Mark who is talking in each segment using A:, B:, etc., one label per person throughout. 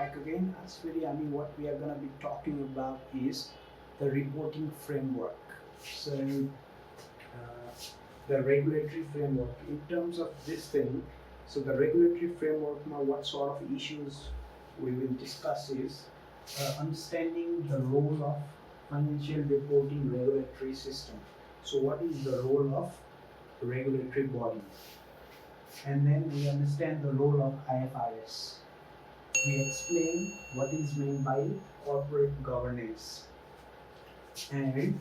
A: back again. What we are going to be talking about is the reporting framework. So, the regulatory framework. In terms of this thing, so the regulatory framework, now what sort of issues we will discuss is understanding the role of financial reporting regulatory system. So, what is the role of regulatory body? And then we understand the role of IFRS. We explain what is meant by corporate governance, and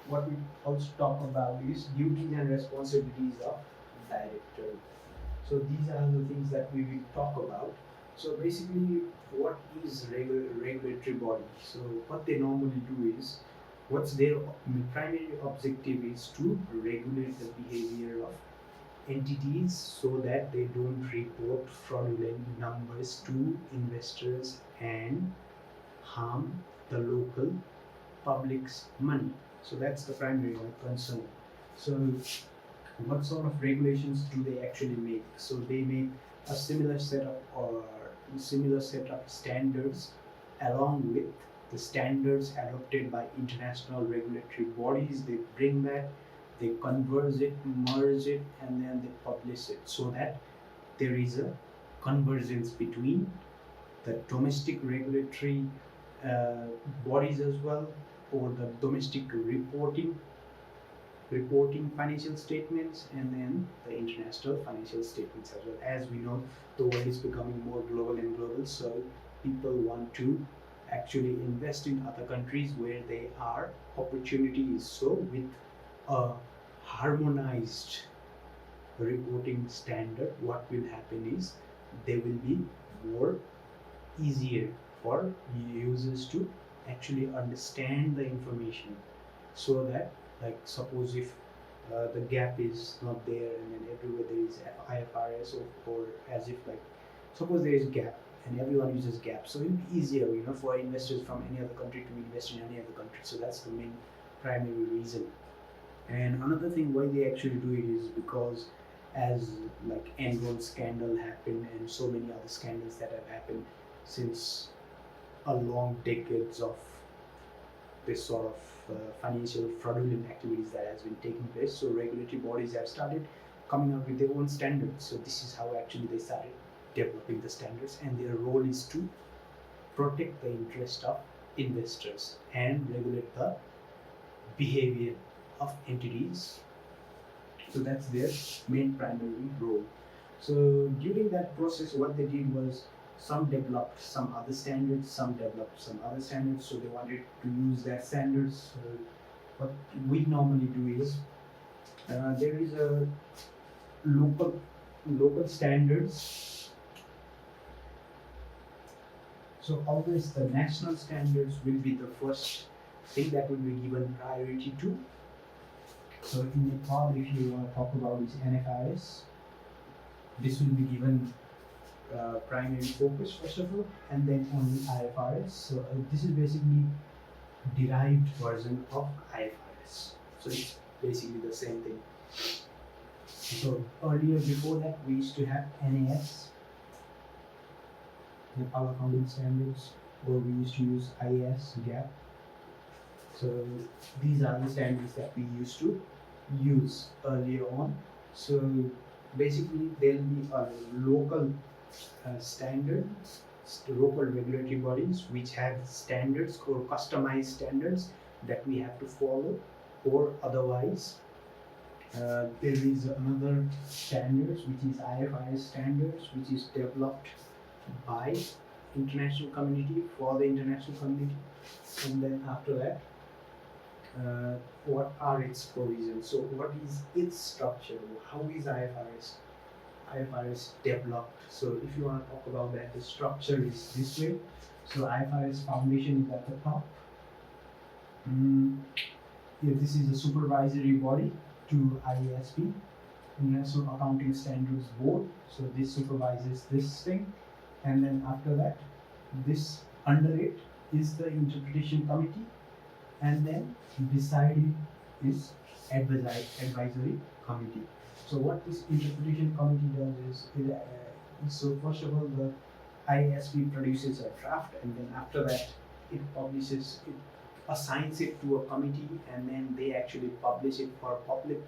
A: what we also talk about is duties and responsibilities of director. So these are the things that we will talk about. So basically, what is regulatory body? So what they normally do is, what's their primary objective is to regulate the behavior of entities so that they don't report fraudulent numbers to investors and harm the local public's money. So that's the primary concern. So what sort of regulations do they actually make? So they make a similar set of standards along with the standards adopted by international regulatory bodies. They bring that, they converge it, merge it, and then they publish it so that there is a convergence between the domestic regulatory bodies as well, or the domestic reporting financial statements, and then the international financial statements as well. As we know, the world is becoming more global and global, so people want to actually invest in other countries where there are opportunities. So with a harmonized reporting standard, what will happen is they will be more easier for users to actually understand the information, so that, like, suppose if the gap is not there and then everywhere there is IFRS, or as if, like, suppose there is gap and everyone uses gap, so it will be easier, for investors from any other country to invest in any other country. So that's the main primary reason. And another thing why they actually do it is because, as like Enron scandal happened and so many other scandals that have happened since a long decades of this sort of financial fraudulent activities that has been taking place. So regulatory bodies have started coming up with their own standards. So this is how actually they started developing the standards, and their role is to protect the interest of investors and regulate the behavior of entities. So that's their main primary role. So during that process, what they did was, some developed some other standards, some developed some other standards. So they wanted to use their standards. So what we normally do is, there is a local standards. So always the national standards will be the first thing that will be given priority to. So in Nepal, if you want to talk about is NFRS, this will be given primary focus first of all, and then only IFRS. So this is basically derived version of IFRS. So it's basically the same thing. So earlier, before that, we used to have NAS, Nepal Accounting Standards, or we used to use IAS, GAAP. So these are the standards that we used to use earlier on. So basically, there will be a local standards, local regulatory bodies which have standards or customized standards that we have to follow, or otherwise there is another standards which is IFRS standards, which is developed by international community for the international community. And then after that, what are its provisions? So what is its structure? How is IFRS developed? So if you want to talk about that, the structure is this way. So IFRS foundation is at the top. Here, this is a supervisory body to IASB, International Accounting Standards Board. So this supervises this thing, and then after that, this under it is the interpretation committee, and then beside it is advisory committee. So what this interpretation committee does is, so first of all, the ISB produces a draft, and then after that it assigns it to a committee, and then they actually publish it for public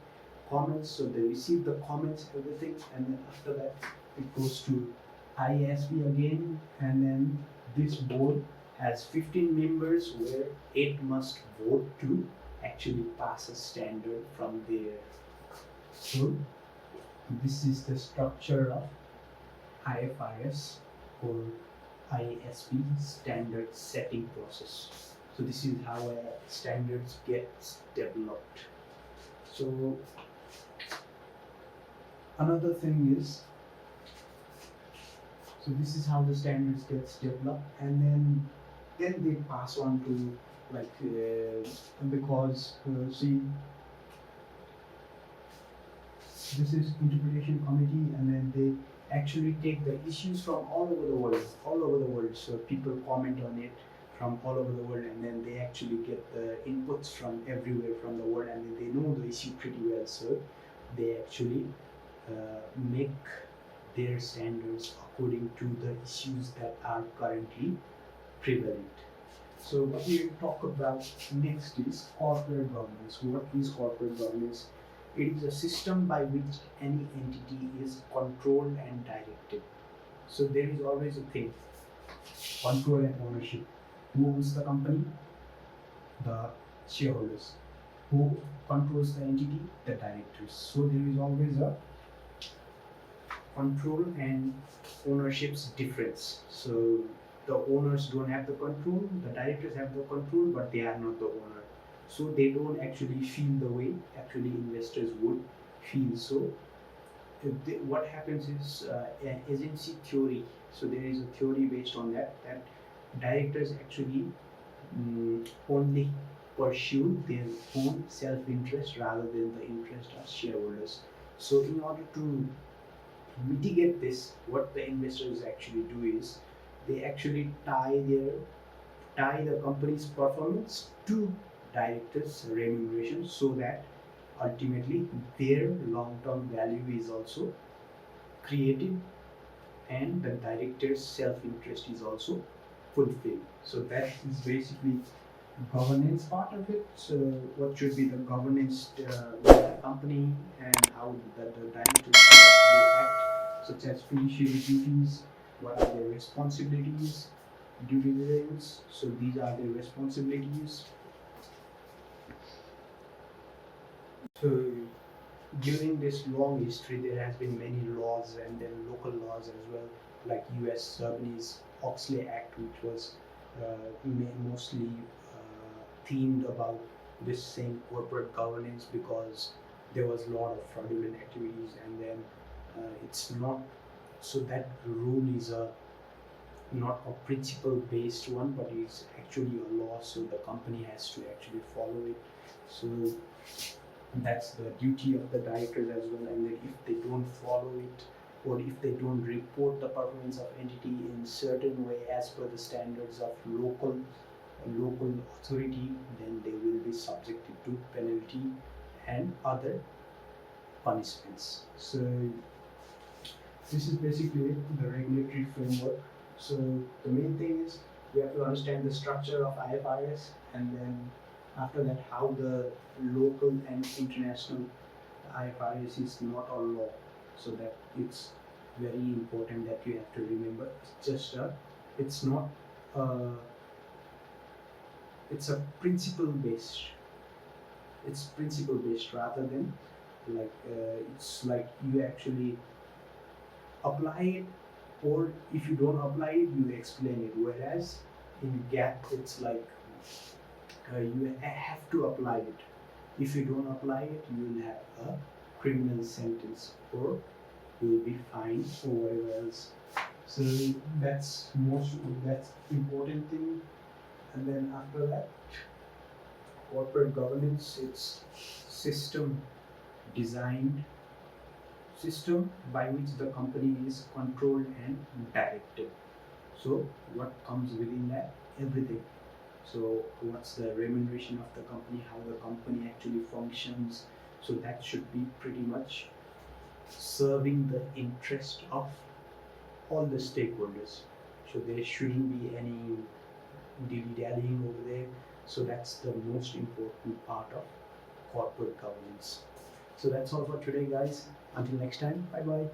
A: comments. So they receive the comments, everything, and then after that it goes to ISB again, and then this board has 15 members where 8 must vote to actually pass a standard from there. So this is the structure of IFRS or ISB standard setting process. So this is how standards gets developed. So another thing is, so this is how the standards gets developed, and then they pass on to because see, this is interpretation committee, and then they actually take the issues from all over the world. So people comment on it from all over the world, and then they actually get the inputs from everywhere from the world, and then they know the issue pretty well. So they actually make their standards according to the issues that are currently prevalent. So what we talk about next is corporate governance. What is corporate governance? It is a system by which any entity is controlled and directed. So there is always a thing, control and ownership. Who owns the company? The shareholders. Who controls the entity? The directors. So there is always a control and ownership's difference. So the owners don't have the control, the directors have the control, but they are not the owner. So they don't actually feel the way actually investors would feel. So what happens is agency theory. So there is a theory based on that directors actually only pursue their own self-interest rather than the interest of shareholders. So in order to mitigate this, what the investors actually do is they actually tie the company's performance to directors' remuneration, so that ultimately their long-term value is also created and the director's self-interest is also fulfilled. So that is basically governance part of it. So what should be the governance with the company, and how the directors should actually act, such as fiduciary duties, what are their responsibilities, due diligence. So these are their responsibilities. So during this long history, there has been many laws, and then local laws as well, like US Sarbanes-Oxley Act, which was mostly themed about this same corporate governance, because there was a lot of fraudulent activities, and then it's not, so that rule is not a principle based one, but is actually a law, so the company has to actually follow it. So that's the duty of the directors as well, and then if they don't follow it, or if they don't report the performance of entity in certain way as per the standards of local authority, then they will be subjected to penalty and other punishments. So this is basically the regulatory framework. So the main thing is we have to understand the structure of IFRS, and then after that how the local and international IFRS is not a law, so that it's very important that you have to remember. It's just it's not it's a principle based. It's principle based rather than it's like you actually apply it, or if you don't apply it, you explain it. Whereas in GAAP, it's like you have to apply it. If you don't apply it, you will have a criminal sentence, or you will be fined, or whatever else. So that's important thing. And then after that, corporate governance, it's system by which the company is controlled and directed. So what comes within that? Everything. So what's the remuneration of the company, how the company actually functions. So that should be pretty much serving the interest of all the stakeholders. So there shouldn't be any dilly-dallying over there. So that's the most important part of corporate governance. So that's all for today, guys. Until next time, bye bye.